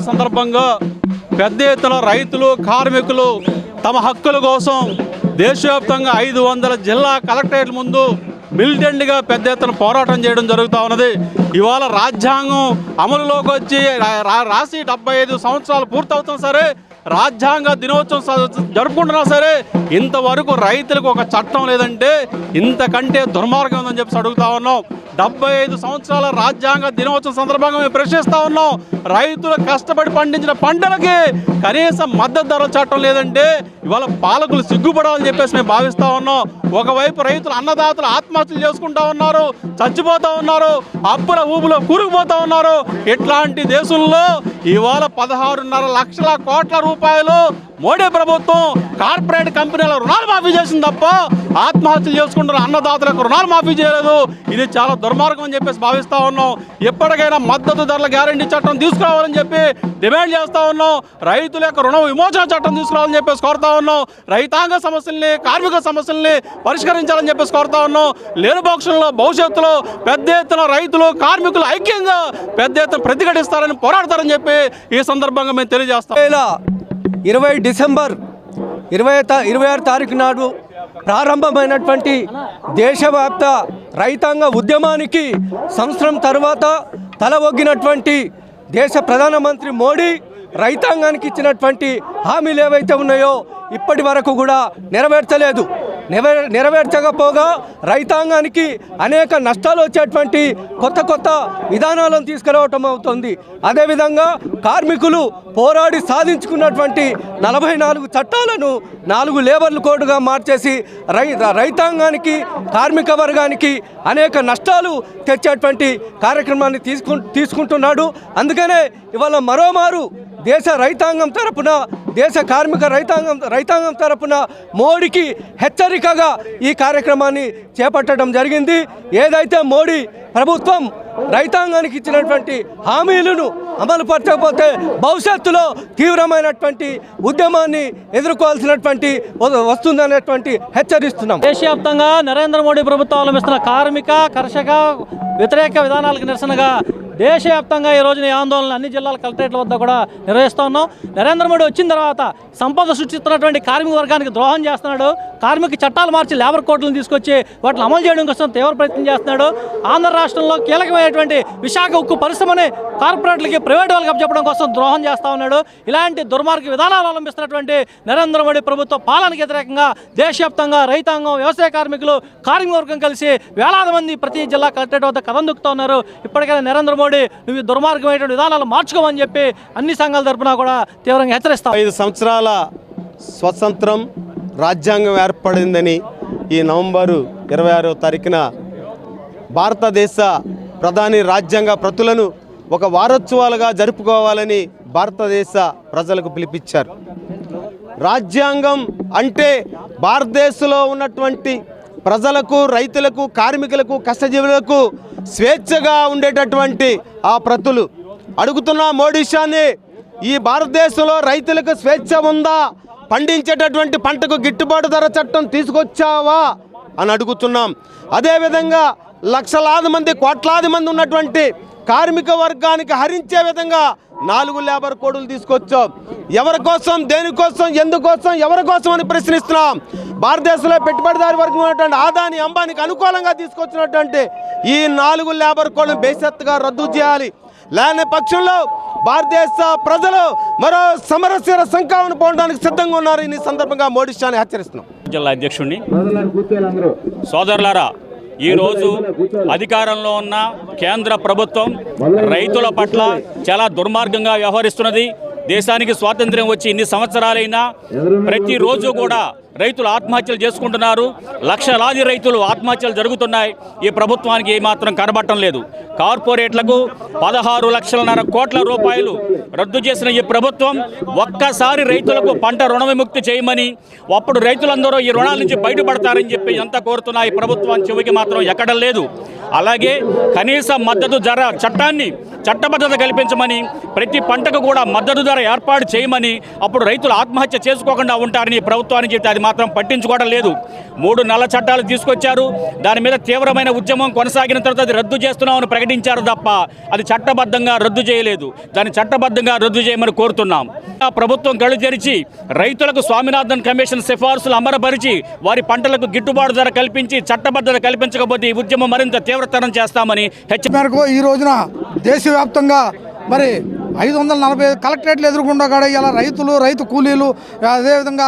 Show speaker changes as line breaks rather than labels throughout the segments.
సందర్భంగా పెద్ద ఎత్తున రైతులు కార్మికులు తమ హక్కుల కోసం దేశవ్యాప్తంగా 500 జిల్లా కలెక్టరేట్ల ముందు మిలిటెంట్గా పెద్ద ఎత్తున పోరాటం చేయడం జరుగుతూ ఉన్నది. ఇవాళ రాజ్యాంగం అమలులోకి వచ్చి రాసి 75 సంవత్సరాలు పూర్తవుతాం సరే రాజ్యాంగ దినోత్సవం జరుపుకుంటున్నా సరే ఇంతవరకు రైతులకు ఒక చట్టం లేదంటే ఇంతకంటే దుర్మార్గం ఉందని చెప్పి అడుగుతా ఉన్నాం. 75 సంవత్సరాల రాజ్యాంగ దినోత్సవం సందర్భంగా మేము ప్రశ్నిస్తా ఉన్నాం. రైతులు కష్టపడి పండించిన పంటలకి కనీస మద్దతు ధర చట్టం లేదంటే ఇవాళ పాలకులు సిగ్గుపడాలని చెప్పేసి మేము భావిస్తా ఉన్నాం. ఒకవైపు రైతులు అన్నదాతలు ఆత్మహత్యలు చేసుకుంటా ఉన్నారు, చచ్చిపోతా ఉన్నారు, అప్పుల ఊపులో కూరుకుపోతా ఉన్నారు. ఇట్లాంటి దేశంలో ఇవాళ 16.5 లక్షల కోట్ల రూపాయలు మోడీ ప్రభుత్వం కార్పొరేట్ కంపెనీల రుణాలు మాఫీ చేసింది తప్ప ఆత్మహత్యలు చేసుకుంటున్న అన్నదాతలకు రుణాలు మాఫీ చేయలేదు. ఇది చాలా దుర్మార్గం అని చెప్పేసి భావిస్తా ఉన్నాం. ఎప్పటికైనా మద్దతు ధరల గ్యారంటీ చట్టం తీసుకురావాలని చెప్పి డిమాండ్ చేస్తా ఉన్నాం. రైతుల యొక్క రుణ విమోచన చట్టం తీసుకురావాలని చెప్పేసి కోరుతా ఉన్నాం. రైతాంగ సమస్యల్ని, కార్మిక సమస్యల్ని పరిష్కరించాలని చెప్పేసి కోరుతా ఉన్నాం. లేని పక్షంలో భవిష్యత్తులో పెద్ద ఎత్తున రైతులు, కార్మికులు ఐక్యంగా పెద్ద ఎత్తున ప్రతిఘటిస్తారని, పోరాడతారని చెప్పి ఈ సందర్భంగా మేము తెలియజేస్తాం.
20 డిసెంబర్ 26 తారీఖు నాడు ప్రారంభమైనటువంటి దేశవ్యాప్త రైతాంగ ఉద్యమానికి సంవత్సరం తర్వాత తల ఒగ్గినటువంటి దేశ ప్రధానమంత్రి మోడీ రైతాంగానికి ఇచ్చినటువంటి హామీలు ఏవైతే ఉన్నాయో ఇప్పటి వరకు కూడా నెరవేర్చలేదు. నెరవేర్చకపోగా రైతాంగానికి అనేక నష్టాలు వచ్చేటువంటి కొత్త విధానాలను తీసుకురావటం అవుతుంది. అదేవిధంగా కార్మికులు పోరాడి సాధించుకున్నటువంటి 44 చట్టాలను 4 లేబర్ కోడ్గా మార్చేసి రైతాంగానికి, కార్మిక వర్గానికి అనేక నష్టాలు తెచ్చేటువంటి కార్యక్రమాన్ని తీసుకుంటున్నాడు. అందుకనే ఇవాళ మరోమారు దేశ రైతాంగం తరపున, దేశ కార్మిక రైతాంగం తరపున మోడీకి హెచ్చరికగా ఈ కార్యక్రమాన్ని చేపట్టడం జరిగింది. ఏదైతే మోడీ ప్రభుత్వం రైతాంగానికి ఇచ్చినటువంటి హామీలను అమలు పరచకపోతే భవిష్యత్తులో తీవ్రమైనటువంటి ఉద్యమాన్ని ఎదుర్కోవాల్సినటువంటి వస్తుందనేటువంటి హెచ్చరిస్తున్నాం.
దేశవ్యాప్తంగా నరేంద్ర మోడీ ప్రభుత్వం అవలంబిస్తున్న కార్మిక, కర్షక వ్యతిరేక విధానాలకు నిరసనగా దేశవ్యాప్తంగా ఈ రోజున ఆందోళన అన్ని జిల్లాల కలెక్టరేట్ల వద్ద కూడా నిర్వహిస్తూ ఉన్నాం. నరేంద్ర మోడీ వచ్చిన తర్వాత సంపద సృష్టిస్తున్నటువంటి కార్మిక వర్గానికి ద్రోహం చేస్తున్నాడు. కార్మిక చట్టాలు మార్చి లేబర్ కోడ్లను తీసుకొచ్చి వాటిని అమలు చేయడం కోసం తీవ్ర ప్రయత్నం చేస్తున్నాడు. ఆంధ్ర రాష్ట్రంలో కీలకమైనటువంటి విశాఖ ఉక్కు పరిశ్రమని కార్పొరేట్లకి, ప్రైవేట్ వాళ్ళకి చెప్పడం కోసం ద్రోహం చేస్తూ ఉన్నాడు. ఇలాంటి దుర్మార్గ విధానాలు అవలంబిస్తున్నటువంటి నరేంద్ర మోడీ ప్రభుత్వ పాలనకు వ్యతిరేకంగా దేశవ్యాప్తంగా రైతాంగం, వ్యవసాయ కార్మికులు, కార్మిక వర్గం కలిసి వేలాది మంది ప్రతి జిల్లా కలెక్టరేట్ వద్ద కథం దొక్కుతూ ఉన్నారు. ఇప్పటికైనా నరేంద్ర మోడీ నువ్వు దుర్మార్గమైనటువంటి విధానాలు మార్చుకోమని చెప్పి అన్ని సంఘాల తరపున కూడా తీవ్రంగా హెచ్చరిస్తాం.
5 సంవత్సరాల స్వతంత్రం, రాజ్యాంగం ఏర్పడిందని ఈ నవంబరు 26వ తారీఖున భారతదేశ ప్రధాని రాజ్యాంగ ప్రతులను ఒక వారోత్సవాలుగా జరుపుకోవాలని భారతదేశ ప్రజలకు పిలిపించారు. రాజ్యాంగం అంటే భారతదేశంలో ఉన్నటువంటి ప్రజలకు, రైతులకు, కార్మికులకు, కష్టజీవులకు స్వేచ్ఛగా ఉండేటటువంటి ఆ ప్రతులు. అడుగుతున్న మోడీ షాని, ఈ భారతదేశంలో రైతులకు స్వేచ్ఛ ఉందా? పండించేటటువంటి పంటకు గిట్టుబాటు ధర చట్టం తీసుకొచ్చావా అని అడుగుతున్నాం. అదేవిధంగా లక్షలాది మంది, కోట్లాది మంది ఉన్నటువంటి కార్మిక వర్గానికి హరించే విధంగా 4 లేబర్ కోడ్లు తీసుకొచ్చాం. ఎవరి కోసం, దేనికోసం, ఎందుకోసం, ఎవరి కోసం అని ప్రశ్నిస్తున్నాం. భారతదేశంలో పెట్టుబడిదారి వర్గం ఉన్నటువంటి ఆదాని, అంబానీకి అనుకూలంగా తీసుకొచ్చినటువంటి ఈ 4 లేబర్ కోడ్లను బేషరతుగా రద్దు చేయాలి. లేని పక్షంలో భారతదేశ ప్రజలు మరో సమరశీల సంకావన పోవడానికి సిద్ధంగా ఉన్నారు. ఈ సందర్భంగా మోడీ షాని హెచ్చరిస్తున్నాం.
జిల్లా అధ్యక్షుడిని, సోదరులారా, ఈరోజు అధికారంలో ఉన్న కేంద్ర ప్రభుత్వం రైతుల పట్ల చాలా దుర్మార్గంగా వ్యవహరిస్తున్నది. దేశానికి స్వాతంత్ర్యం వచ్చి ఇన్ని సంవత్సరాలైనా ప్రతిరోజు కూడా రైతులు ఆత్మహత్యలు చేసుకుంటున్నారు. లక్షలాది రైతులు ఆత్మహత్యలు జరుగుతున్నాయి. ఈ ప్రభుత్వానికి ఏమాత్రం కనబడటం లేదు. కార్పొరేట్లకు 16.5 లక్షల కోట్ల రూపాయలు రద్దు చేసిన ఈ ప్రభుత్వం ఒక్కసారి రైతులకు పంట రుణ విముక్తి చేయమని, అప్పుడు రైతులందరూ ఈ రుణాల నుంచి బయటపడతారని చెప్పి ఎంత కోరుతున్నా ఈ ప్రభుత్వం చెవికి మాత్రం ఎక్కడం లేదు. అలాగే కనీస మద్దతు ధర చట్టాన్ని చట్టబద్ధత కల్పించమని, ప్రతి పంటకు కూడా మద్దతు ధర ఏర్పాటు చేయమని, అప్పుడు రైతులు ఆత్మహత్య చేసుకోకుండా ఉంటారని ప్రభుత్వానికి చెప్తే అది మాత్రం పట్టించుకోవడం లేదు. 3 నల్ల చట్టాలు తీసుకొచ్చారు. దాని మీద తీవ్రమైన ఉద్యమం కొనసాగిన తర్వాత అది రద్దు చేస్తున్నామని ప్రకటించారు తప్ప అది చట్టబద్ధంగా రద్దు చేయలేదు. దాన్ని చట్టబద్ధంగా రద్దు చేయమని కోరుతున్నాం. ఆ ప్రభుత్వం కళ్ళు తెరిచి రైతులకు స్వామినాథన్ కమిషన్ సిఫార్సులు అమలుపరిచి వారి పంటలకు గిట్టుబాటు ధర కల్పించి చట్టబద్ధత కల్పించకపోతే ఈ ఉద్యమం మరింత తీవ్రతరం చేస్తామని హెచ్చరిక.
ఈ రోజున దేశవ్యాప్తంగా మరి 540 కలెక్టరేట్లు ఎదుర్కొండా కూడా ఇలా రైతులు, రైతు కూలీలు, అదేవిధంగా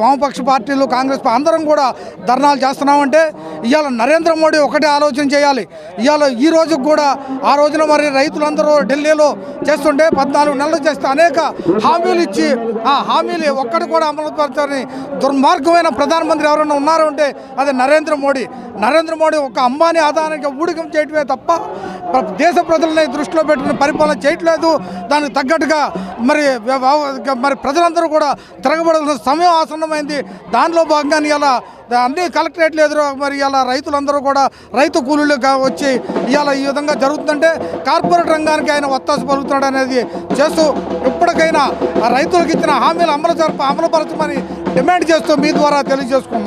వామపక్ష పార్టీలు, కాంగ్రెస్ అందరం కూడా ధర్నాలు చేస్తున్నామంటే ఇవాళ నరేంద్ర మోడీ ఒకటే ఆలోచన చేయాలి. ఇవాళ ఈ రోజుకు కూడా ఆ రోజున మరి రైతులందరూ ఢిల్లీలో చేస్తుంటే 14 నెలలు చేస్తే అనేక హామీలు ఇచ్చి ఆ హామీలు ఒక్కటి కూడా అమలు పరచని దుర్మార్గమైన ప్రధానమంత్రి ఎవరైనా ఉన్నారో అంటే అది నరేంద్ర మోడీ. నరేంద్ర మోడీ ఒక అంబానీ ఆదాయానికి ఊడికం చేయటమే తప్ప దేశ ప్రజలని దృష్టిలో పెట్టుకుని పరిపాలన చేయట్లేదు. దానికి తగ్గట్టుగా మరి ప్రజలందరూ కూడా తిరగబడాల్సిన సమయం ఆసన్నమైంది. దానిలో భాగంగా ఇలా అన్ని కలెక్టరేట్లు ఎదురు మరి ఇలా రైతులందరూ కూడా రైతు కూలీలు వచ్చి ఇవాళ ఈ విధంగా జరుగుతుందంటే కార్పొరేట్ రంగానికి ఆయన ఒత్తాసు పలుకుతున్నాడు అనేది చేస్తూ ఇప్పటికైనా రైతులకు ఇచ్చిన హామీలు అమలుపరచమని డిమాండ్ చేస్తూ మీ ద్వారా తెలియజేసుకున్నాం.